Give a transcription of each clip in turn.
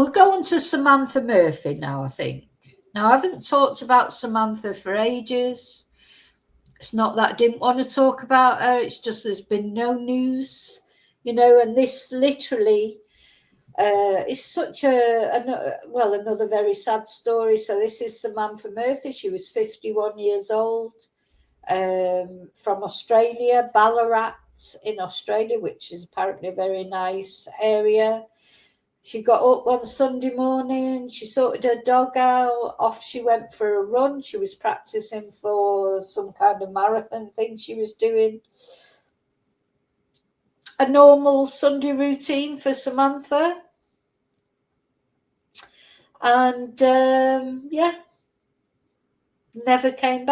We'll go on to Samantha Murphy now, I think. Now, I haven't talked about Samantha for ages. It's not that I didn't want to talk about her. It's just there's been no news, and this literally is such another very sad story. So this is Samantha Murphy. She was 51 years old, from Australia, Ballarat in Australia, which is apparently a very nice area. She got up one Sunday morning, she sorted her dog out, off she went for a run. She was practicing for some kind of marathon thing she was doing. A normal Sunday routine for Samantha. And never came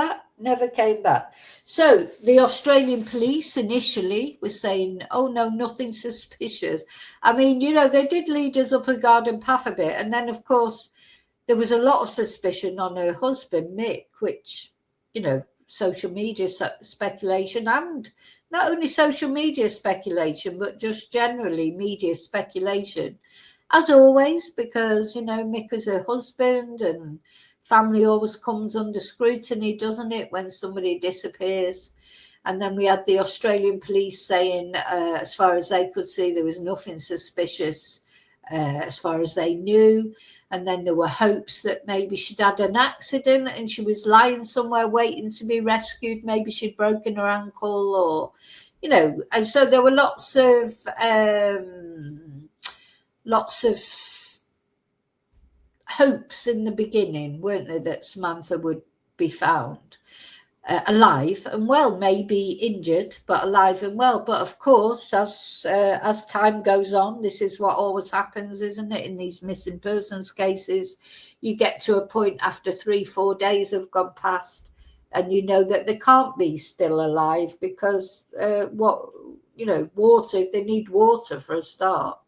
back. So the Australian police initially were saying, oh no, nothing suspicious. I mean, they did lead us up a garden path a bit. And then, of course, there was a lot of suspicion on her husband, Mick, which, social media speculation, and not only social media speculation, but just generally media speculation, as always, because, Mick is her husband and family always comes under scrutiny, doesn't it, when somebody disappears? And then we had the Australian police saying, as far as they could see, there was nothing suspicious as far as they knew. And then there were hopes that maybe she'd had an accident and she was lying somewhere waiting to be rescued. Maybe she'd broken her ankle or, and so there were lots of hopes in the beginning, weren't there, that Samantha would be found alive and well, maybe injured, but alive and well. But of course, as time goes on, this is what always happens, isn't it, in these missing persons cases? You get to a point after 3-4 days have gone past and you know that they can't be still alive because water, they need water for a start.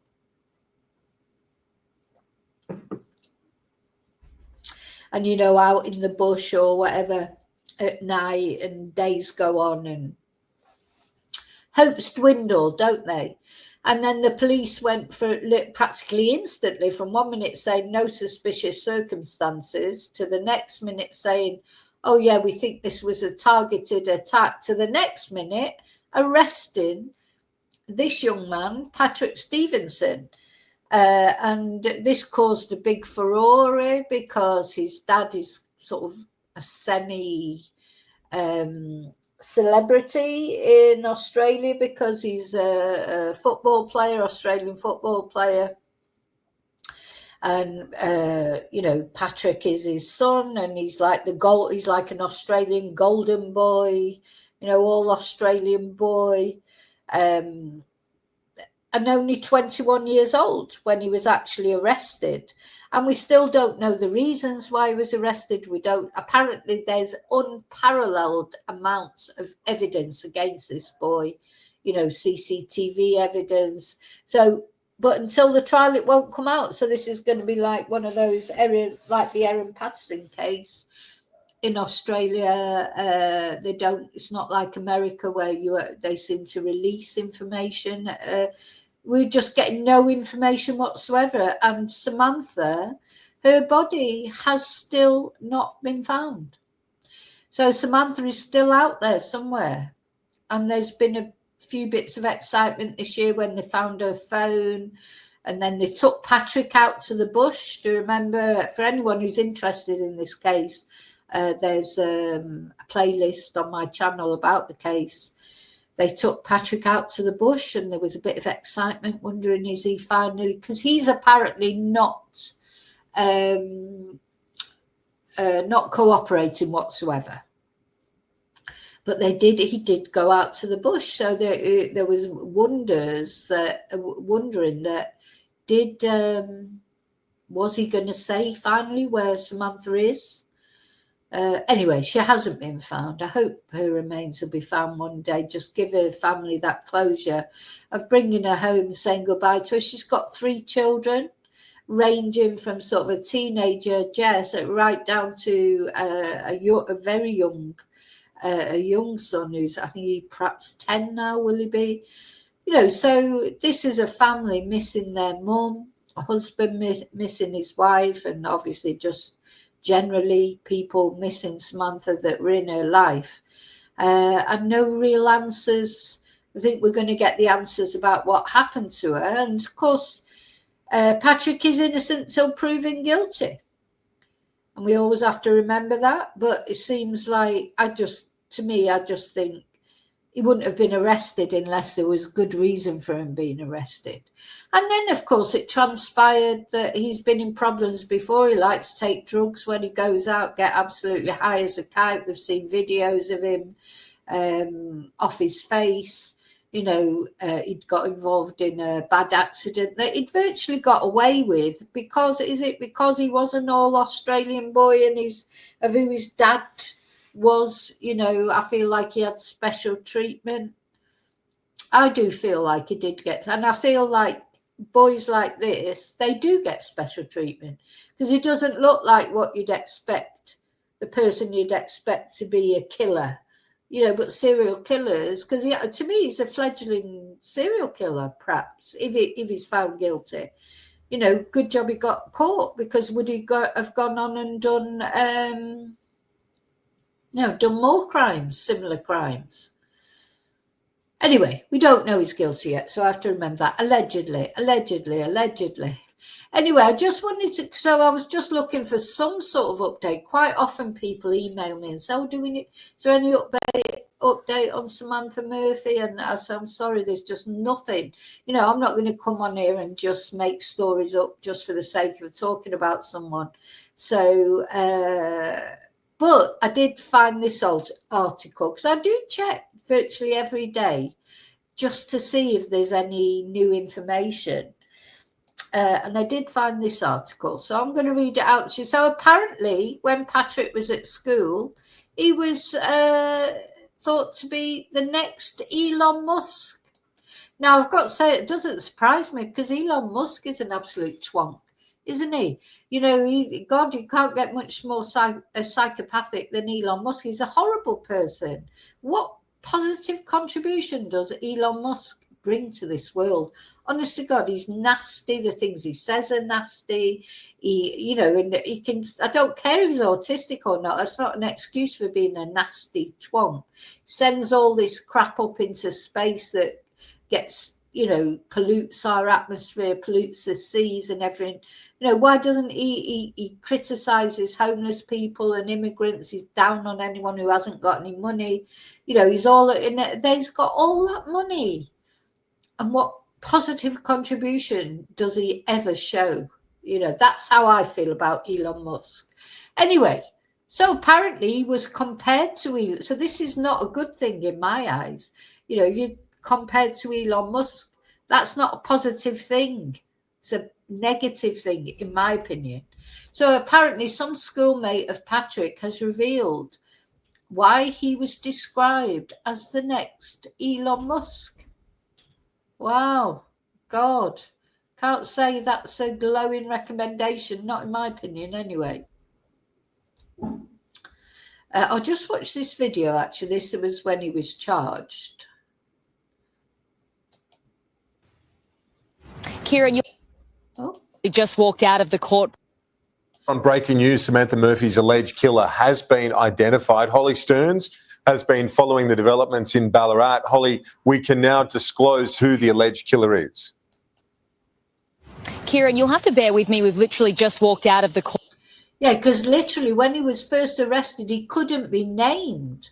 And, out in the bush or whatever at night and days go on and hopes dwindle, don't they? And then the police went for practically instantly from 1 minute saying no suspicious circumstances to the next minute saying, oh, yeah, we think this was a targeted attack, to the next minute arresting this young man, Patrick Stevenson. And this caused a big furore because his dad is sort of a semi-celebrity in Australia because he's a football player, Australian football player. And, Patrick is his son and he's like he's like an Australian golden boy, all Australian boy. And only 21 years old when he was actually arrested. And we still don't know the reasons why he was arrested. Apparently there's unparalleled amounts of evidence against this boy, CCTV evidence. So, but until the trial, it won't come out. So this is going to be like one of those, like the Erin Patterson case. In Australia, it's not like America where they seem to release information. We're just getting no information whatsoever. And Samantha, her body has still not been found. So Samantha is still out there somewhere. And there's been a few bits of excitement this year when they found her phone. And then they took Patrick out to the bush. Do you remember? For anyone who's interested in this case, there's a playlist on my channel about the case. They took Patrick out to the bush and there was a bit of excitement, wondering is he finally, because he's apparently not cooperating whatsoever. But he did go out to the bush. So there was wondering that was he going to say finally where Samantha is? Anyway, she hasn't been found. I hope her remains will be found one day. Just give her family that closure of bringing her home, saying goodbye to her. She's got 3 children, ranging from sort of a teenager, Jess, right down to a very young son who's, I think he perhaps 10 now, will he be? So this is a family missing their mum. husband missing his wife, and obviously just generally people missing Samantha that were in her life, and no real answers. I think we're going to get the answers about what happened to her, and of course Patrick is innocent till proven guilty, and we always have to remember that. But it seems like I just think he wouldn't have been arrested unless there was good reason for him being arrested. And then, of course, it transpired that he's been in problems before. He likes to take drugs when he goes out, get absolutely high as a kite. We've seen videos of him off his face. You know, he'd got involved in a bad accident that he'd virtually got away with because he was an all-Australian boy and of who his dad was, you know, I feel like he had special treatment. I do feel like he did get, and I feel like boys like this, they do get special treatment because he doesn't look like what you'd expect, the person you'd expect to be a killer, you know. But serial killers, because to me he's a fledgling serial killer, perhaps, if he's found guilty. You know, good job he got caught, because would he have gone on and done more crimes, similar crimes? Anyway, we don't know he's guilty yet, so I have to remember that. Allegedly. Anyway, I just wanted to, so I was just looking for some sort of update. Quite often people email me and say, is there any update on Samantha Murphy? And I say, I'm sorry, there's just nothing. You know, I'm not going to come on here and just make stories up just for the sake of talking about someone. So, but I did find this article, because I do check virtually every day just to see if there's any new information. And I did find this article, so I'm going to read it out to you. So apparently, when Patrick was at school, he was thought to be the next Elon Musk. Now, I've got to say, it doesn't surprise me, because Elon Musk is an absolute twonk, isn't he? You know, you can't get much more psychopathic than Elon Musk. He's a horrible person. What positive contribution does Elon Musk bring to this world? Honest to God, he's nasty. The things he says are nasty. And he can, I don't care if he's autistic or not. That's not an excuse for being a nasty twonk. He sends all this crap up into space that gets, pollutes our atmosphere, pollutes the seas and everything. Why doesn't he criticizes homeless people and immigrants? He's down on anyone who hasn't got any money. He's all in it. He's got all that money. And what positive contribution does he ever show? That's how I feel about Elon Musk. Anyway, so apparently he was compared to Elon. So this is not a good thing in my eyes. If you compared to Elon Musk, that's not a positive thing. It's a negative thing, in my opinion. So apparently some schoolmate of Patrick has revealed why he was described as the next Elon Musk. Wow, God. Can't say that's a glowing recommendation, not in my opinion anyway. I'll just watch this video, actually. This was when he was charged. Kieran, you just walked out of the court. On breaking news, Samantha Murphy's alleged killer has been identified. Holly Stearns has been following the developments in Ballarat. Holly, we can now disclose who the alleged killer is. Kieran, you'll have to bear with me. We've literally just walked out of the court. Yeah, because literally when he was first arrested, he couldn't be named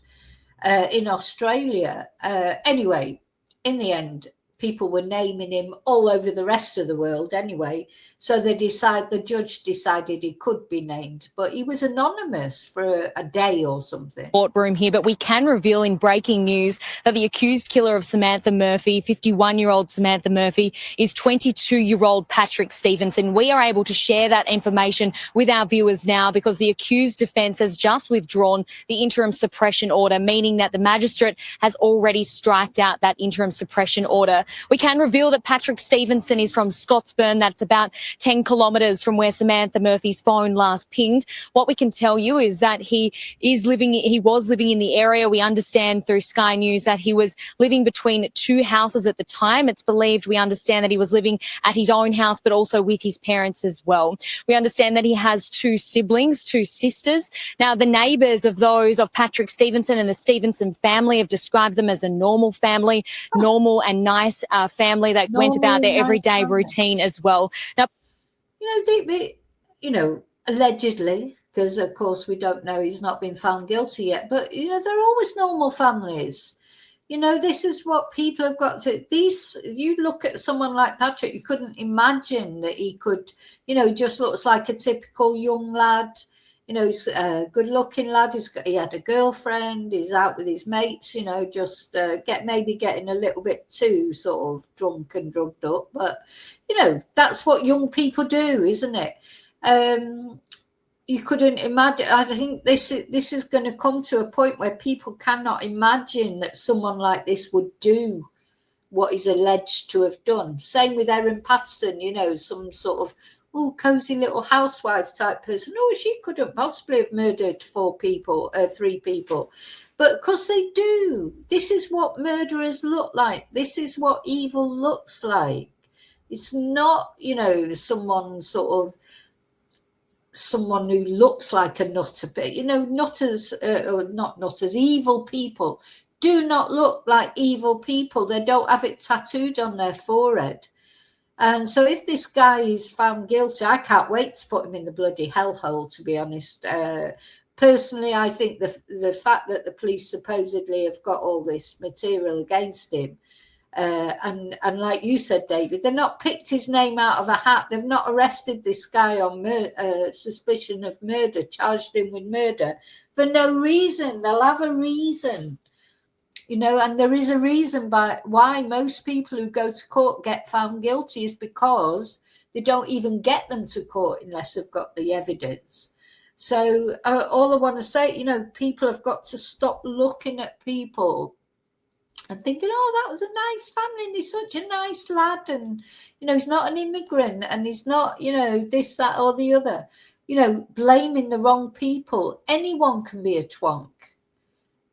in Australia. Anyway, in the end, people were naming him all over the rest of the world anyway. So the judge decided he could be named, but he was anonymous for a day or something. Courtroom here, but we can reveal in breaking news that the accused killer of Samantha Murphy, 51-year-old Samantha Murphy, is 22-year-old Patrick Stevenson. We are able to share that information with our viewers now because the accused defence has just withdrawn the interim suppression order, meaning that the magistrate has already striked out that interim suppression order. We can reveal that Patrick Stevenson is from Scottsburn. That's about 10 kilometres from where Samantha Murphy's phone last pinged. What we can tell you is that he was living in the area. We understand through Sky News that he was living between two houses at the time. It's believed, we understand, that he was living at his own house, but also with his parents as well. We understand that he has two siblings, two sisters. Now, the neighbours of those of Patrick Stevenson and the Stevenson family have described them as a normal family, normal and nice family that went about their everyday routine as well. Now, allegedly, because of course we don't know, he's not been found guilty yet, but they're always normal families. This is what people have got to. You look at someone like Patrick, you couldn't imagine that he could, just looks like a typical young lad. He's a good-looking lad. He had a girlfriend. He's out with his mates. Just maybe getting a little bit too sort of drunk and drugged up. But that's what young people do, isn't it? You couldn't imagine. I think this is going to come to a point where people cannot imagine that someone like this would do what he's alleged to have done. Same with Erin Patterson, some sort of cozy little housewife type person. She couldn't possibly have murdered three people. But because they do. This is what murderers look like. This is what evil looks like. It's not, someone who looks like a nutter, but nutters, or not nutters, evil people do not look like evil people. They don't have it tattooed on their forehead. And so if this guy is found guilty, I can't wait to put him in the bloody hellhole, to be honest. Personally, I think the fact that the police supposedly have got all this material against him, and like you said, David, they've not picked his name out of a hat. They've not arrested this guy on suspicion of murder, charged him with murder for no reason. They'll have a reason, and there is a reason why most people who go to court get found guilty is because they don't even get them to court unless they've got the evidence. So all I want to say, people have got to stop looking at people and thinking, that was a nice family and he's such a nice lad, and he's not an immigrant and he's not this, that or the other, blaming the wrong people. Anyone can be a twonk,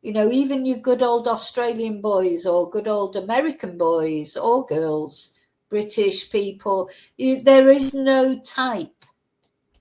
even your good old Australian boys or good old American boys or girls, British people. There is no type.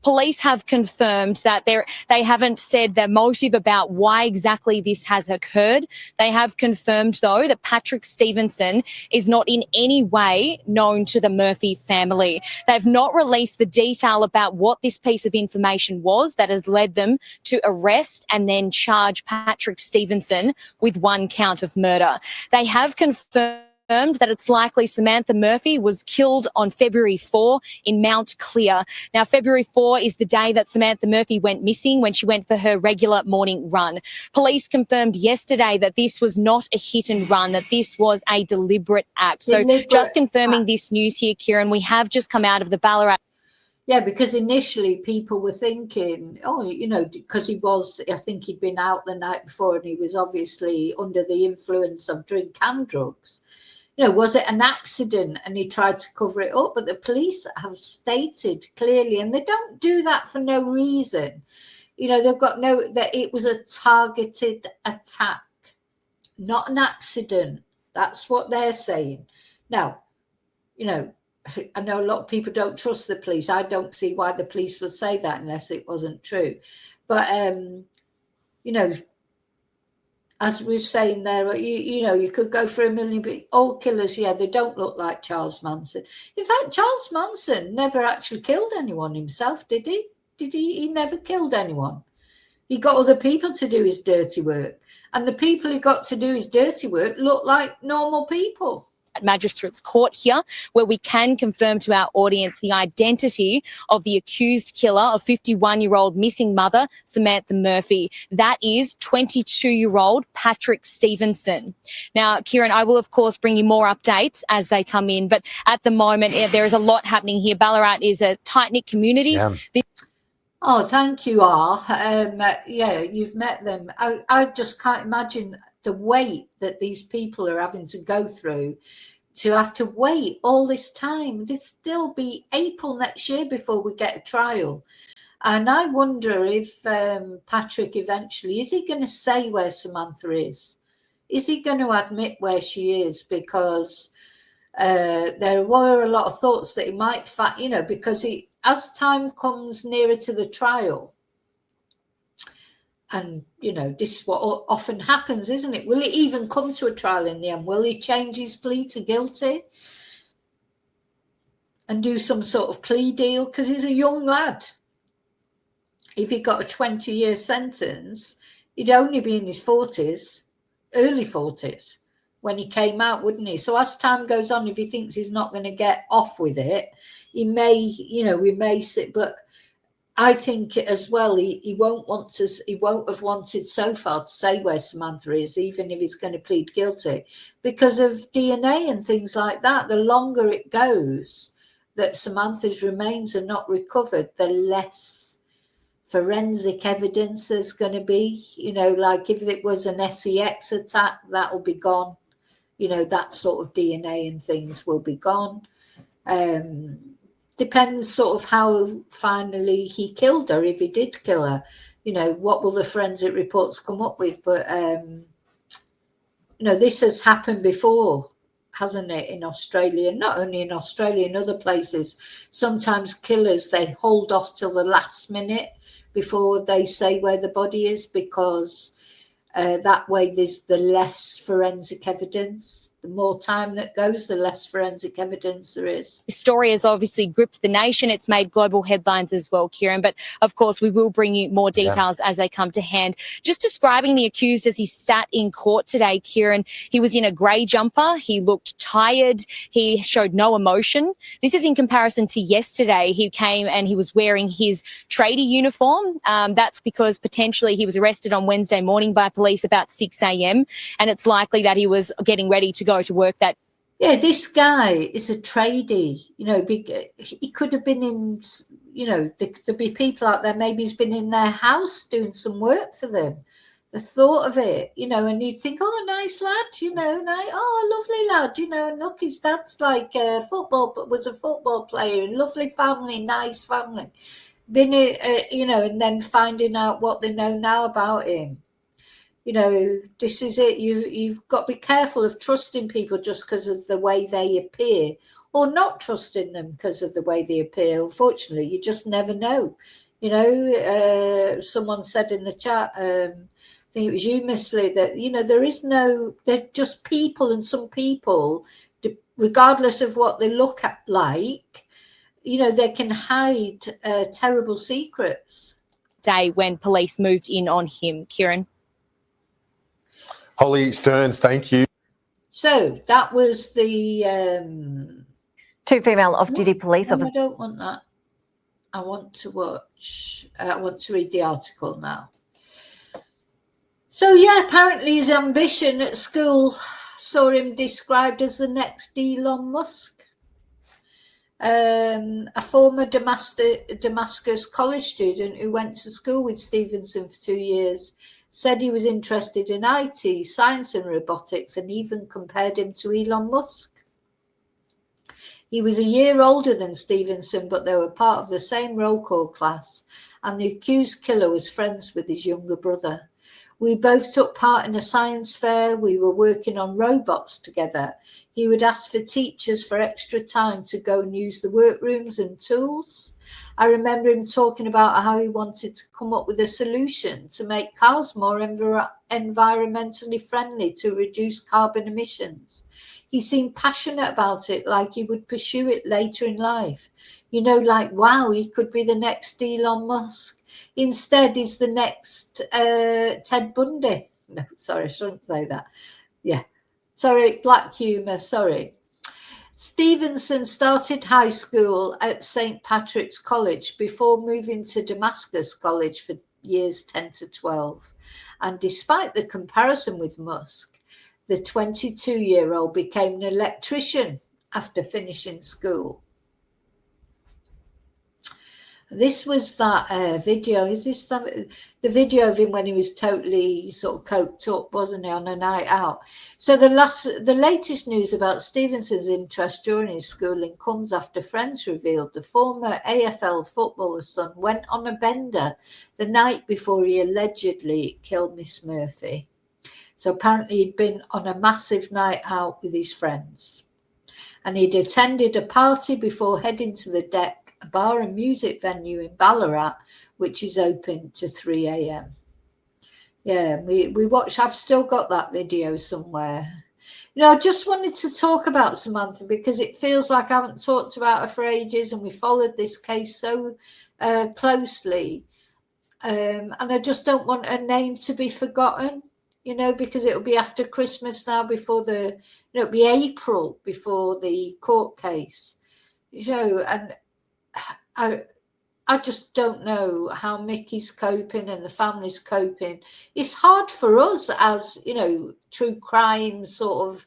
Police have confirmed that they haven't said their motive about why exactly this has occurred. They have confirmed, though, that Patrick Stevenson is not in any way known to the Murphy family. They've not released the detail about what this piece of information was that has led them to arrest and then charge Patrick Stevenson with one count of murder. They have confirmed that it's likely Samantha Murphy was killed on February 4 in Mount Clear. Now, February 4 is the day that Samantha Murphy went missing when she went for her regular morning run. Police confirmed yesterday that this was not a hit and run, that this was a deliberate act. So just confirming this news here, Kieran, we have just come out of the Ballarat. Yeah, because initially people were thinking, because I think he'd been out the night before and he was obviously under the influence of drink and drugs. Was it an accident? And he tried to cover it up, but the police have stated clearly, and they don't do that for no reason. They've got that it was a targeted attack, not an accident. That's what they're saying. Now, I know a lot of people don't trust the police. I don't see why the police would say that unless it wasn't true. But, as we were saying there, you could go for a million, but all killers, they don't look like Charles Manson. In fact, Charles Manson never actually killed anyone himself, did he? He never killed anyone. He got other people to do his dirty work. And the people he got to do his dirty work look like normal people. Magistrates Court here, where we can confirm to our audience the identity of the accused killer of 51-year-old missing mother Samantha Murphy. That is 22-year-old Patrick Stevenson. Now, Kieran, I will of course bring you more updates as they come in, but at the moment there is a lot happening here. Ballarat is a tight-knit community. Yeah. Thank you, R. You've met them. I just can't imagine the weight that these people are having to go through, to have to wait all this time. There'll still be April next year before we get a trial. And I wonder if Patrick eventually, is he going to say where Samantha is? Is he going to admit where she is? Because there were a lot of thoughts that he might, because as time comes nearer to the trial, and, this is what often happens, isn't it? Will it even come to a trial in the end? Will he change his plea to guilty and do some sort of plea deal? Because he's a young lad. If he got a 20-year sentence, he'd only be in his 40s, early 40s, when he came out, wouldn't he? So as time goes on, if he thinks he's not going to get off with it, he may, we may sit, but I think as well, he won't have wanted so far to say where Samantha is, even if he's going to plead guilty, because of DNA and things like that. The longer it goes that Samantha's remains are not recovered, the less forensic evidence there's going to be. Like if it was an SEX attack, that will be gone. That sort of DNA and things will be gone. Depends sort of how finally he killed her, if he did kill her. What will the forensic reports come up with? But this has happened before, hasn't it, in Australia? Not only in Australia, in other places. Sometimes killers, they hold off till the last minute before they say where the body is, because that way there's the less forensic evidence. The more time that goes, the less forensic evidence there is. The story has obviously gripped the nation. It's made global headlines as well, Kieran. But, of course, we will bring you more details as they come to hand. Just describing the accused as he sat in court today, Kieran, he was in a grey jumper. He looked tired. He showed no emotion. This is in comparison to yesterday. He came and he was wearing his tradie uniform. That's because potentially he was arrested on Wednesday morning by police about 6 a.m. and it's likely that he was getting ready to go to work that. Yeah, this guy is a tradie. He could have been in, there'd be people out there, maybe he's been in their house doing some work for them. The thought of it, and you'd think, oh, nice lad, lovely lad, and look, his dad's like was a football player, and lovely family, nice family. Been, and then finding out what they know now about him. This is it. You've got to be careful of trusting people just because of the way they appear, or not trusting them because of the way they appear. Unfortunately, you just never know. Someone said in the chat, I think it was you, Miss Lee, that they're just people, and some people, regardless of what they look like, they can hide terrible secrets. Day when police moved in on him, Kieran. Holly Stearns, thank you. So that was the two female off-duty police officers. I don't want that. I want to watch. I want to read the article now. So yeah, apparently his ambition at school saw him described as the next Elon Musk. A former Damascus college student who went to school with Stevenson for 2 years said he was interested in IT, science and robotics, and even compared him to Elon Musk. He was a year older than Stevenson, but they were part of the same roll call class, and the accused killer was friends with his younger brother. We both took part in a science fair. We were working on robots together. He would ask for teachers for extra time to go and use the workrooms and tools. I remember him talking about how he wanted to come up with a solution to make cars more environmentally friendly to reduce carbon emissions. He seemed passionate about it, like he would pursue it later in life. Like, wow, he could be the next Elon Musk. Instead, he's the next Ted Bundy. No, sorry, I shouldn't say that. Yeah. Sorry, black humour, sorry. Stevenson started high school at St. Patrick's College before moving to Damascus College for years 10 to 12. And despite the comparison with Musk, the 22-year-old became an electrician after finishing school. This was that video. Is this the video of him when he was totally sort of coked up, wasn't he, on a night out? So the latest news about Stevenson's interest during his schooling comes after friends revealed the former AFL footballer's son went on a bender the night before he allegedly killed Miss Murphy. So apparently he'd been on a massive night out with his friends, and he'd attended a party before heading to the Deck, a bar and music venue in Ballarat, which is open to 3 a.m. Yeah, we watched. I've still got that video somewhere. You know, I just wanted to talk about Samantha because it feels like I haven't talked about her for ages, and we followed this case so closely. And I just don't want her name to be forgotten, you know, because it'll be after Christmas now, before it'll be April before the court case, you know, and I just don't know how Mickey's coping and the family's coping. It's hard for us as, you know, true crime sort of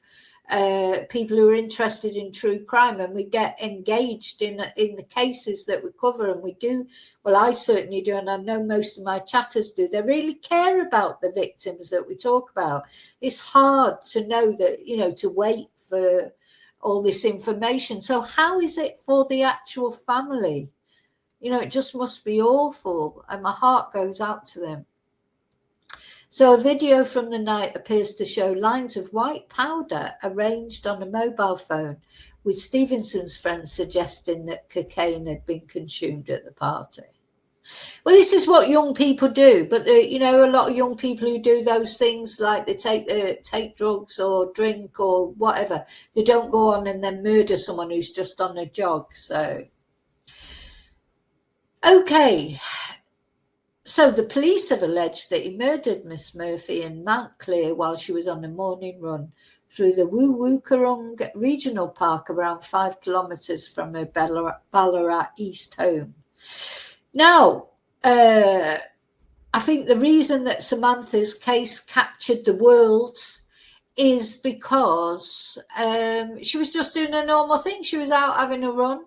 people who are interested in true crime, and we get engaged in the cases that we cover, and we do. Well, I certainly do, and I know most of my chatters do. They really care about the victims that we talk about. It's hard to know that, you know, to wait for all this information. So how is it for the actual family? You know, it just must be awful, and my heart goes out to them. So a video from the night appears to show lines of white powder arranged on a mobile phone, with Stevenson's friends suggesting that cocaine had been consumed at the party. Well, this is what young people do, but you know, a lot of young people who do those things, like they take drugs or drink or whatever, they don't go on and then murder someone who's just on a jog. So, okay. So the police have alleged that he murdered Miss Murphy in Mount Clear while she was on a morning run through the Woo-Woo-Kurrung Regional Park, around 5 kilometres from her Ballarat East home. Now, I think the reason that Samantha's case captured the world is because she was just doing a normal thing. She was out having a run,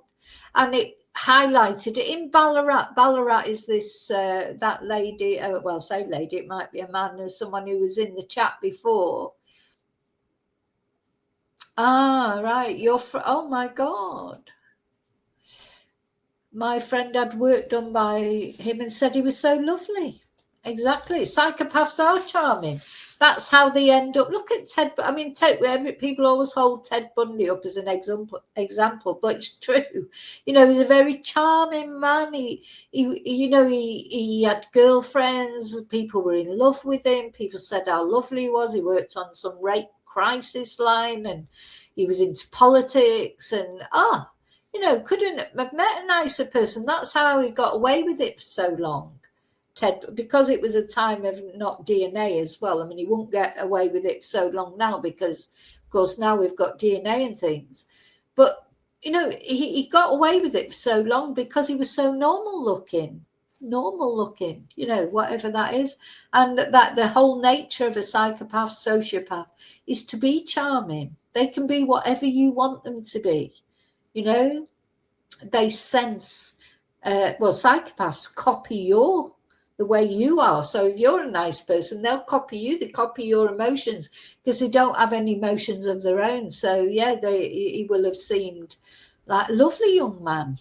and it highlighted it in Ballarat. Ballarat is this that lady, well, say lady, it might be a man. There's someone who was in the chat before. Right, oh my God, my friend had work done by him and said he was so lovely. Exactly, psychopaths are charming. That's how they end up. Look at Ted. I mean, people always hold Ted Bundy up as an example, but it's true. You know, he's a very charming man. He had girlfriends. People were in love with him. People said how lovely he was. He worked on some rape crisis line, and he was into politics. And you know, couldn't have met a nicer person. That's how he got away with it for so long. Ted, because it was a time of not DNA as well. I mean, he won't get away with it so long now because, of course, now we've got DNA and things. But, you know, he got away with it for so long because he was so normal looking, you know, whatever that is. And that the whole nature of a psychopath, sociopath is to be charming. They can be whatever you want them to be, you know. They sense, psychopaths copy the way you are. So if you're a nice person, they'll copy you. They copy your emotions because they don't have any emotions of their own. So yeah, he will have seemed like a lovely young man.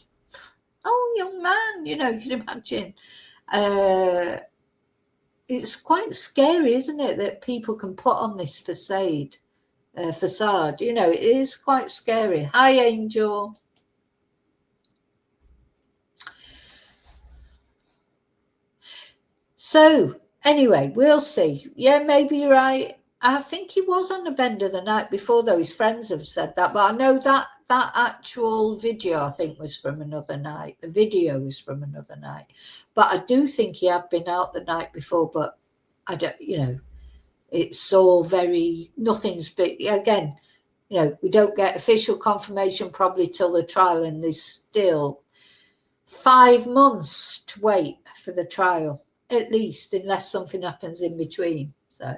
Oh, young man, you know, you can imagine. It's quite scary, isn't it, that people can put on this facade. You know, it is quite scary. Hi, Angel. So anyway, we'll see. Yeah, maybe you're right. I think he was on a bender the night before, though. His friends have said that, but I know that actual video, I think, was from another night. The video was from another night, but I do think he had been out the night before. But I don't, you know, it's all nothing's big. Again, you know, we don't get official confirmation probably till the trial, and there's still 5 months to wait for the trial. At least, unless something happens in between. So,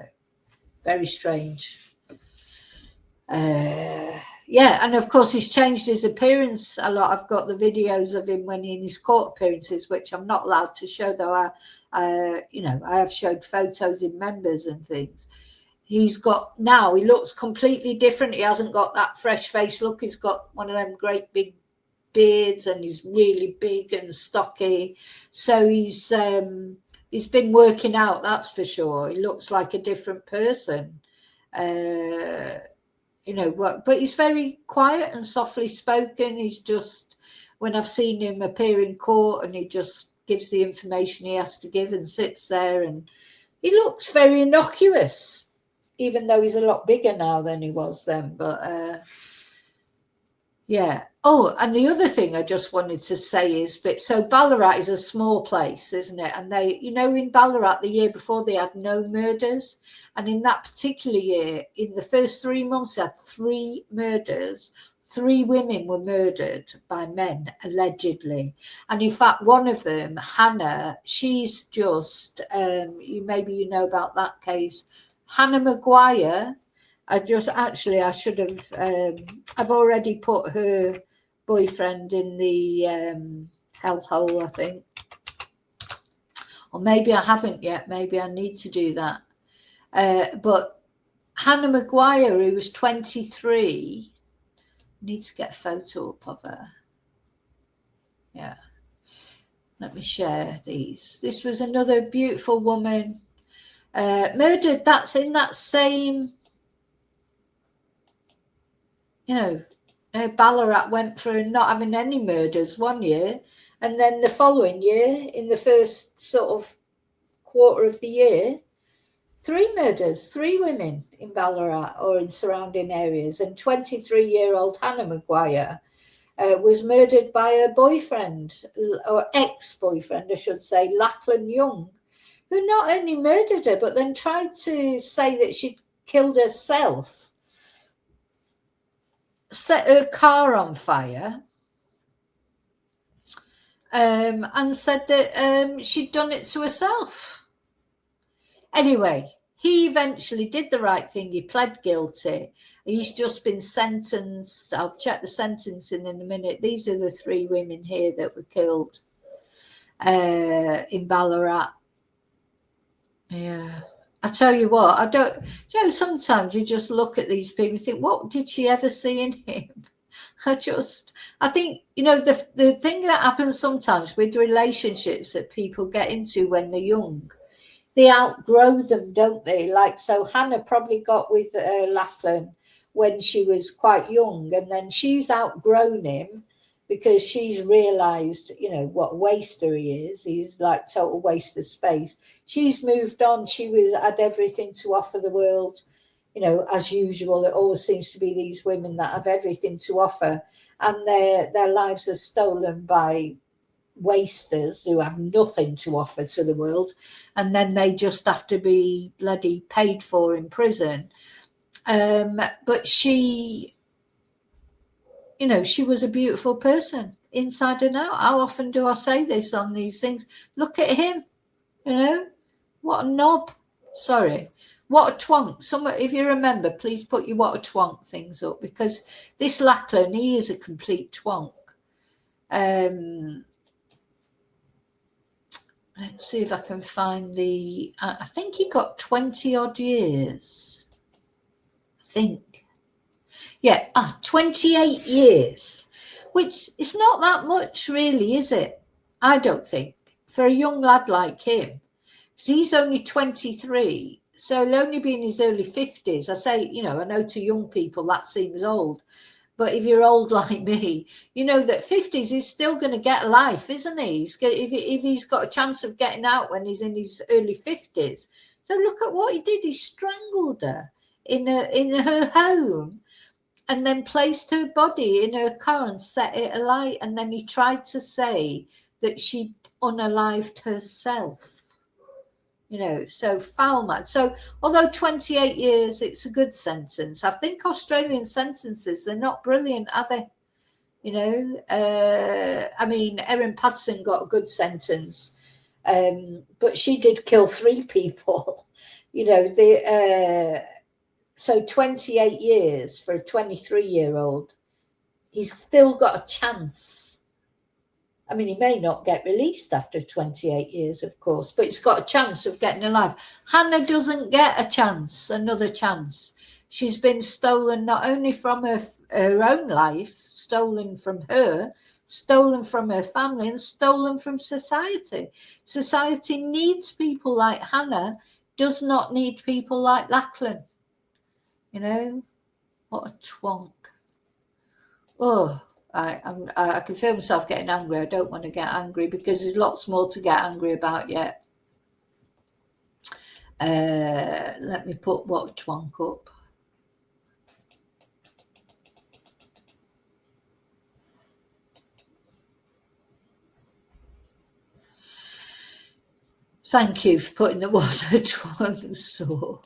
very strange. yeah, and of course he's changed his appearance a lot. I've got the videos of him when in his court appearances, which I'm not allowed to show, though I have showed photos in members and things. He's got, now he looks completely different. He hasn't got that fresh face look. He's got one of them great big beards, and he's really big and stocky. So he's been working out, that's for sure. He looks like a different person. But he's very quiet and softly spoken. He's just, when I've seen him appear in court, and he just gives the information he has to give and sits there, and he looks very innocuous, even though he's a lot bigger now than he was then. But yeah. Oh, and the other thing I just wanted to say is, so Ballarat is a small place, isn't it? And they, in Ballarat the year before, they had no murders. And in that particular year, in the first 3 months, they had 3 murders. 3 women were murdered by men, allegedly. And in fact, one of them, Hannah, she's just, maybe you know about that case, Hannah Maguire. I should have, I've already put her boyfriend in the hellhole, I think. Or maybe I haven't yet. Maybe I need to do that. But Hannah Maguire, who was 23, need to get a photo up of her. Yeah. Let me share these. This was another beautiful woman murdered. That's in that same... Ballarat went through not having any murders one year, and then the following year, in the first sort of quarter of the year, 3 murders, 3 women in Ballarat or in surrounding areas. And 23-year-old Hannah Maguire was murdered by her boyfriend, or ex-boyfriend, I should say, Lachlan Young, who not only murdered her, but then tried to say that she'd killed herself, set her car on fire, and said that she'd done it to herself. Anyway, he eventually did the right thing. He pled guilty. He's just been sentenced. I'll check the sentencing in a minute. These are the 3 women here that were killed in Ballarat. Yeah. I tell you what, sometimes you just look at these people and think, what did she ever see in him? I think, the thing that happens sometimes with relationships that people get into when they're young, they outgrow them, don't they? Like, so Hannah probably got with Lachlan when she was quite young, and then she's outgrown him because she's realised, what a waster he is. He's like total waste of space. She's moved on. She had everything to offer the world. As usual, it always seems to be these women that have everything to offer, and their lives are stolen by wasters who have nothing to offer to the world, and then they just have to be bloody paid for in prison. But she, she was a beautiful person inside and out. How often do I say this on these things? Look at him, what a knob. Sorry, what a twonk. If you remember, please put your what a twonk things up, because this Lachlan, he is a complete twonk. Let's see if I can find I think he got 20 odd years. I think. Yeah, 28 years, which is not that much really, is it? I don't think, for a young lad like him, because he's only 23, so he'll only be in his early 50s. I say, I know to young people that seems old, but if you're old like me, that 50s is still going to get life, isn't he? If he's got a chance of getting out when he's in his early 50s. So look at what he did. He strangled her in her home, and then placed her body in her car and set it alight. And then he tried to say that she'd unalived herself. So foul mad. So although 28 years, it's a good sentence. I think Australian sentences, they're not brilliant, are they? I mean, Erin Patterson got a good sentence, but she did kill 3 people. So 28 years for a 23-year-old, he's still got a chance. I mean, he may not get released after 28 years, of course, but he's got a chance of getting alive. Hannah doesn't get a chance, another chance. She's been stolen not only from her own life, stolen from her, stolen from her family, and stolen from society. Society needs people like Hannah, does not need people like Lachlan. You know, what a twonk. Oh, I can feel myself getting angry. I don't want to get angry because there's lots more to get angry about yet. Let me put what a twonk up. Thank you for putting the water twonk store.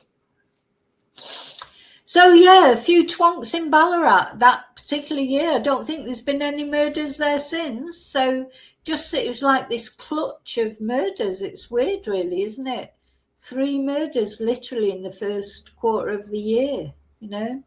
So yeah, a few twonks in Ballarat that particular year. I don't think there's been any murders there since. So just it was like this clutch of murders. It's weird, really, isn't it? 3 murders literally in the first quarter of the year, you know.